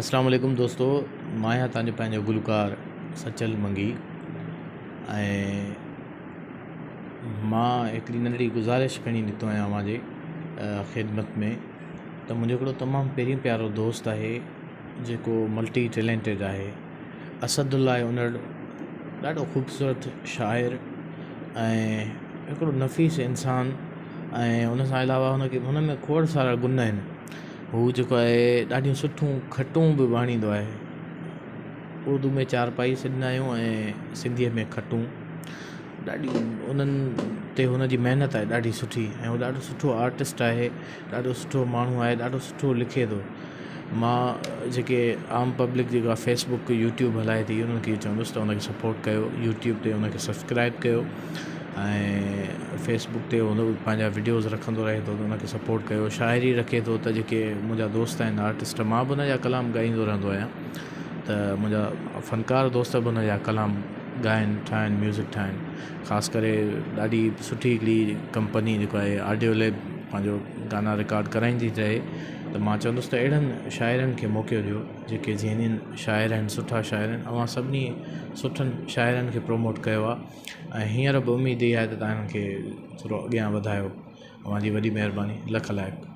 अस्सलाम वालेकुम दोस्तों, मां आहियां तव्हांजो पंहिंजो गुलकार सचल मंगी। ऐं मां हिकिड़ी नंढड़ी गुज़ारिश खणी निकितो आहियां अव्हांजे ख़िदमत में त मुंहिंजो हिकिड़ो तमामु पहिरीं प्यारो दोस्त आहे जेको मल्टी टैलेंटेड आहे। असदुल्ला उनड़ ॾाढो ख़ूबसूरत शाइर ऐं हिकिड़ो नफ़ीस इंसानु, ऐं उन सां अलावा हुन में खोड़ सारा गुण आहिनि। हू जेको आहे ॾाढियूं सुठियूं खटूं बि वाणींदो आहे। उर्दू में चारपाई सॾंदा आहियूं ऐं सिंधीअ में खटूं। ॾाढी उन्हनि ते हुनजी महिनत आहे ॾाढी सुठी, ऐं हू ॾाढो सुठो आर्टिस्ट आहे, ॾाढो सुठो माण्हू आहे, ॾाढो सुठो लिखे थो। मां जेके आम पब्लिक जेका फेसबुक यूट्यूब हलाए थी उन्हनि खे चवंदुसि त उनखे सपोर्ट कयो, यूट्यूब ते उनखे सब्सक्राइब कयो, ऐं फेसबुक ते हुन पंहिंजा वीडियोज़ रखंदो रहे थो त उनखे सपोर्ट कयो। शाइरी रखे थो त जेके मुंहिंजा दोस्त आहिनि आर्टिस्ट, मां बि उनजा कलाम ॻाईंदो रहंदो आहियां, त मुंहिंजा फ़नकार दोस्त बि उनजा कलाम ॻाइनि, ठाहिनि, म्यूज़िक ठाहिनि। ख़ासि करे ॾाढी सुठी हिकिड़ी कंपनी जेको आहे ऑडियो लैब पंहिंजो गाना रिकॉर्ड कराईंदी रहे। त मां चवंदुसि त अहिड़नि शाइरनि खे मौक़ो ॾियो जेके जेन्युइन शाइर आहिनि, सुठा शाइर आहिनि। अवां सभिनी सुठनि शाइरनि खे प्रमोट कयो आहे, ऐं हींअर बि उमेदु इहा आहे त तव्हां हिननि खे थोरो अॻियां वधायो। अव्हांजी वॾी महिरबानी, लख लाइक़।